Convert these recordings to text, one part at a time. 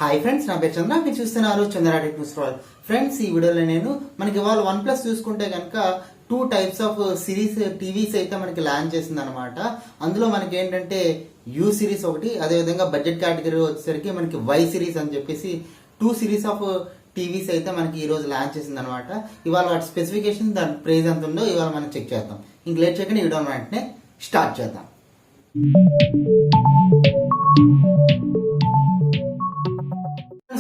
Hi friends, నా పేరు చంద్ర. మీరు చూస్తున్నారు చంద్ర టెక్నిక్స్ వరల్డ్. ఫ్రెండ్స్, ఈ వీడియోలో నేను మనకి ఇవాళ వన్ ప్లస్ చూసుకుంటే కనుక 2 టైప్స్ ఆఫ్ సిరీస్ టీవీస్ అయితే మనకి లాంచ్ చేసింది అనమాట. అందులో మనకి ఏంటంటే యూ సిరీస్ ఒకటి, అదేవిధంగా బడ్జెట్ కేటగిరీ వచ్చేసరికి మనకి వై సిరీస్ అని చెప్పేసి 2 సిరీస్ ఆఫ్ టీవీస్ అయితే మనకి ఈ రోజు లాంచ్ చేసింది అనమాట. ఇవాళ వాటి స్పెసిఫికేషన్, దాని ప్రైస్ ఎంత ఉందో ఇవాళ మనం చెక్ చేద్దాం. ఇంక లేట్ చేయకుండా ఈ వీడియో వెంటనే స్టార్ట్ చేద్దాం.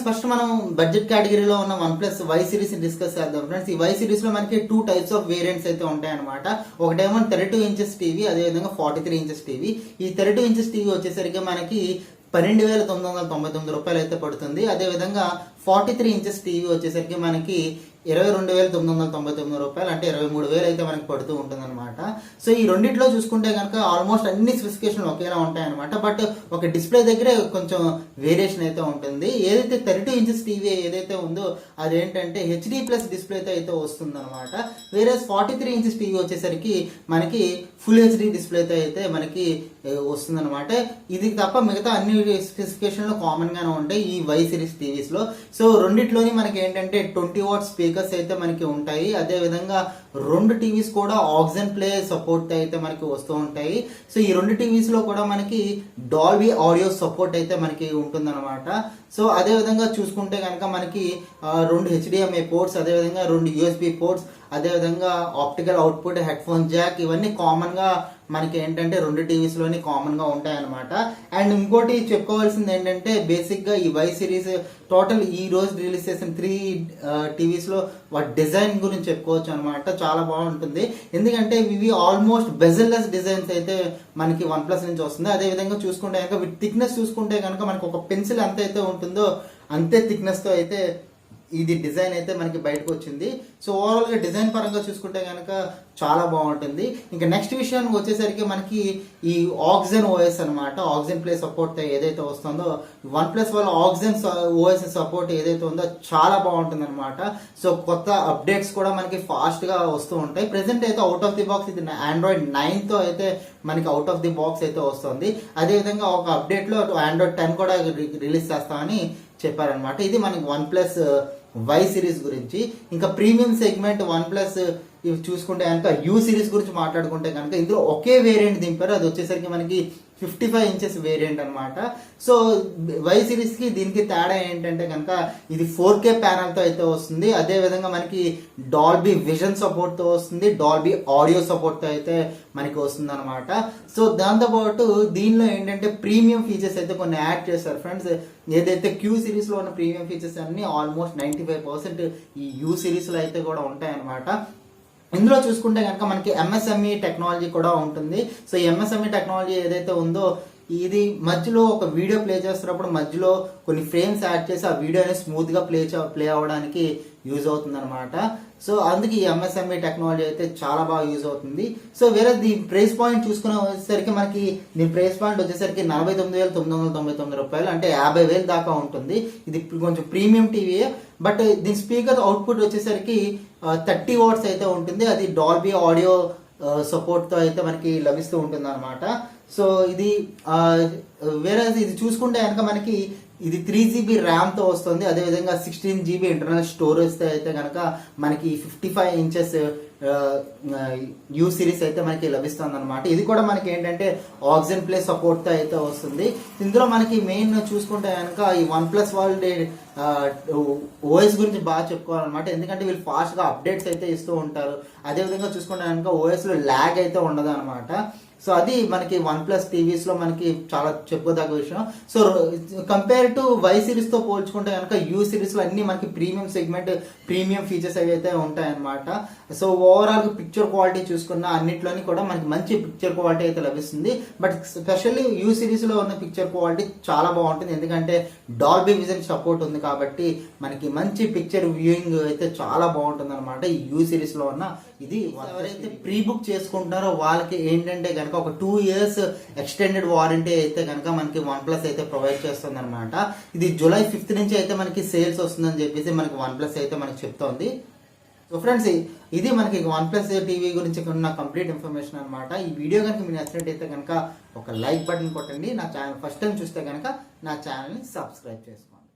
ఫస్ట్ మనం బడ్జెట్ కేటగిరీలో ఉన్న one plus why series discuss చేద్దాం ఫ్రెండ్స్. ఈ వై సిరీస్ లో మనకి 2 టైప్స్ ఆఫ్ వేరియంట్స్ అయితే ఉంటాయి అనమాట. ఒకటేమో 32 ఇంచెస్ టీవీ, అదేవిధంగా 43 ఇంచెస్ టీవీ. ఈ 32 ఇంచెస్ టీవీ వచ్చేసరికి మనకి 12,999 రూపాయలు అయితే పడుతుంది. అదేవిధంగా 43 ఇంచెస్ టీవీ వచ్చేసరికి మనకి 22,999 రూపాయలు, అంటే 23,000 అయితే మనకి పడుతూ ఉంటుంది అనమాట. సో ఈ రెండిట్లో చూసుకుంటే కనుక ఆల్మోస్ట్ అన్ని స్పెసిఫికేషన్లు ఒకేలా ఉంటాయి అనమాట. బట్ ఒక డిస్ప్లే దగ్గరే కొంచెం వేరియేషన్ అయితే ఉంటుంది. ఏదైతే 32 ఇంచెస్ టీవీ ఏదైతే ఉందో అదేంటంటే హెచ్డి ప్లస్ డిస్ప్లేతో అయితే వస్తుంది అనమాట. వేరే 43 ఇంచెస్ టీవీ వచ్చేసరికి మనకి ఫుల్ హెచ్డి డిస్ప్లేతో అయితే మనకి వస్తుంది అనమాట. ఇది తప్ప మిగతా అన్ని స్పెసిఫికేషన్లు కామన్ గానే ఉంటాయి ఈ వై సిరీస్ టీవీస్ లో. సో రెండిట్లోని మనకి ఏంటంటే 20 వాట్ స్పీకర్స్ అయితే మనకి ఉంటాయి. అదే విధంగా 2 టీవీస్ కూడా ఆక్సిజన్ ప్లే సపోర్ట్ అయితే మనకి వస్తూ ఉంటాయి. సో ఈ 2 టీవీస్ లో కూడా మనకి డాల్బీ ఆడియో సపోర్ట్ అయితే మనకి ఉంటుందన్నమాట. సో అదే విధంగా చూసుకుంటే కనుక మనకి 2 హెచ్డిఎంఐ పోర్ట్స్, అదేవిధంగా 2 యూఎస్బి పోర్ట్స్, అదేవిధంగా optical output, head phone Jack, ఇవన్నీ కామన్ గా మనకి ఏంటంటే 2 టీవీస్ లోని కామన్ గా ఉంటాయి అనమాట. అండ్ ఇంకోటి చెప్పుకోవాల్సింది ఏంటంటే బేసిక్ గా ఈ వై సిరీస్ టోటల్ ఈ రోజు రిలీజ్ చేసిన 3 టీవీస్ లో వాటి డిజైన్ గురించి చెప్పుకోవచ్చు అనమాట. చాలా బాగుంటుంది, ఎందుకంటే ఇవి ఆల్మోస్ట్ బెజల్లెస్ డిజైన్స్ అయితే మనకి వన్ ప్లస్ నుంచి వస్తుంది. అదే విధంగా చూసుకుంటే కనుక వీటి థిక్నెస్ చూసుకుంటే కనుక మనకి ఒక పెన్సిల్ ఎంత అయితే ఉంటుందో అంతే థిక్నెస్ తో అయితే ఇది డిజైన్ అయితే మనకి బయటకు వచ్చింది. సో ఓవరాల్ గా డిజైన్ పరంగా చూసుకుంటే కనుక చాలా బాగుంటుంది. ఇంకా నెక్స్ట్ విషయానికి వచ్చేసరికి మనకి ఈ ఆక్సిజన్ ఓఎస్ అనమాట, ఆక్సిజన్ ప్లే సపోర్ట్ ఏదైతే వస్తుందో వన్ ప్లస్ వాళ్ళ ఆక్సిజన్ ఓఎస్ సపోర్ట్ ఏదైతే ఉందో చాలా బాగుంటుంది అనమాట. సో కొత్త అప్డేట్స్ కూడా మనకి ఫాస్ట్ గా వస్తూ ఉంటాయి. ప్రెసెంట్ అయితే అవుట్ ఆఫ్ ది బాక్స్ ఇది ఆండ్రాయిడ్ 9 తో అయితే మనకి అవుట్ ఆఫ్ ది బాక్స్ అయితే వస్తుంది. అదేవిధంగా ఒక అప్డేట్ లో ఆండ్రాయిడ్ 10 కూడా రిలీజ్ చేస్తామని చెప్పారనమాట. ఇది మనకి వన్ ప్లస్ వై సిరీస్ గురించి. ఇంకా ప్రీమియం సెగ్మెంట్ వన్ ప్లస్ ఇవి చూసుకుంటే కనుక యూ సిరీస్ గురించి మాట్లాడుకుంటే కనుక ఇందులో ఒకే వేరియంట్ దింపారు. అది వచ్చేసరికి మనకి 55 ఇంచెస్ వేరియంట్ అనమాట. సో వై సిరీస్ కి దీనికి తేడా ఏంటంటే కనుక ఇది 4K ప్యానల్ తో అయితే వస్తుంది. అదే విధంగా మనకి డాల్బీ విజన్ సపోర్ట్ తో వస్తుంది, డాల్బీ ఆడియో సపోర్ట్ తో అయితే మనకి వస్తుంది అనమాట. సో దాంతోపాటు దీనిలో ఏంటంటే ప్రీమియం ఫీచర్స్ అయితే కొన్ని యాడ్ చేస్తారు ఫ్రెండ్స్. ఏదైతే క్యూ సిరీస్ లో ఉన్న ప్రీమియం ఫీచర్స్ అన్ని ఆల్మోస్ట్ 95% ఈ యూ సిరీస్ లో అయితే కూడా ఉంటాయి అనమాట. ఇందులో చూసుకుంటే కనుక మనకి ఎంఎస్ఎంఈ టెక్నాలజీ కూడా ఉంటుంది. సో ఈ ఎంఎస్ఎంఈ టెక్నాలజీ ఏదైతే ఉందో ఇది మధ్యలో ఒక వీడియో ప్లే చేస్తున్నప్పుడు మధ్యలో కొన్ని ఫ్రేమ్స్ యాడ్ చేసి ఆ వీడియోని స్మూత్ గా ప్లే అవ్వడానికి యూజ్ అవుతుంది అనమాట. సో అందుకే ఈ ఎంఎస్ఎంఈ టెక్నాలజీ అయితే చాలా బాగా యూజ్ అవుతుంది. సో వేరే దీని ప్రైస్ పాయింట్ చూసుకునే వచ్చేసరికి మనకి దీని ప్రైస్ పాయింట్ వచ్చేసరికి 49,999 రూపాయలు, అంటే 50,000 దాకా ఉంటుంది. ఇది కొంచెం ప్రీమియం టీవీ. బట్ దీని స్పీకర్ అవుట్పుట్ వచ్చేసరికి 30 వాట్స్ అయితే ఉంటుంది. అది డాల్బీ ఆడియో సపోర్ట్ తో అయితే మనకి లభిస్తూ ఉంటుంది అనమాట. సో ఇది వేరే ఇది చూసుకుంటే కనుక మనకి ఇది 3GB ర్యామ్ తో వస్తుంది. అదేవిధంగా 16GB ఇంటర్నల్ స్టోరేజ్ తో అయితే కనుక మనకి 55 ఇంచెస్ యూ సిరీస్ అయితే మనకి లభిస్తుంది అనమాట. ఇది కూడా మనకి ఏంటంటే ఆక్సిజన్ ప్లే సపోర్ట్ తో అయితే వస్తుంది. ఇందులో మనకి మెయిన్ చూసుకుంటే కనుక ఈ వన్ ప్లస్ వాళ్ళ ఓఎస్ గురించి బాగా చెప్పుకోవాలన్నమాట. ఎందుకంటే వీళ్ళు ఫాస్ట్ గా అప్డేట్స్ అయితే ఇస్తూ ఉంటారు. అదేవిధంగా చూసుకుంటే కనుక ఓఎస్ లో ల్యాగ్ అయితే ఉండదు అనమాట. సో అది మనకి వన్ ప్లస్ టీవీస్ లో మనకి చాలా చెప్పుకోదగ్గ విషయం. So compare to why series తో పోల్చుకుంటే కనుక యూ సిరీస్ లో అన్ని మనకి ప్రీమియం సెగ్మెంట్, ప్రీమియం ఫీచర్స్ అయితే ఉంటాయన్నమాట. సో ఓవరాల్ పిక్చర్ క్వాలిటీ చూసుకున్న అన్నిట్లోని కూడా మనకి మంచి పిక్చర్ క్వాలిటీ అయితే లభిస్తుంది. బట్ స్పెషల్లీ యూ సిరీస్ లో ఉన్న పిక్చర్ క్వాలిటీ చాలా బాగుంటుంది, ఎందుకంటే డాల్బీ విజన్ సపోర్ట్ ఉంది కాబట్టి మనకి మంచి పిక్చర్ వ్యూయింగ్ అయితే చాలా బాగుంటుంది అనమాట ఈ యూ సిరీస్ లో ఉన్న. ఇది ఎవరైతే ప్రీ బుక్ చేసుకుంటారో వాళ్ళకి ఏంటంటే కనుక ఒక 2 years ఎక్స్టెండెడ్ వారంటీ అయితే కనుక మనకి వన్ ప్లస్ అయితే ప్రొవైడ్ చేస్తుంది అనమాట. ఇది July 5th నుంచి అయితే మనకి సేల్స్ వస్తుందని చెప్పేసి మనకి వన్ ప్లస్ అయితే మనకి చెప్తోంది. సో ఫ్రెండ్స్, ఇది మనకి వన్ ప్లస్ టీవీ గురించి ఉన్న కంప్లీట్ ఇన్ఫర్మేషన్ అనమాట. ఈ వీడియో కనుక మీకు నచ్చినట్టయితే కనుక ఒక లైక్ బటన్ కొట్టండి. నా ఛానల్ ఫస్ట్ టైం చూస్తే కనుక నా ఛానల్ని సబ్స్క్రైబ్ చేసుకోండి.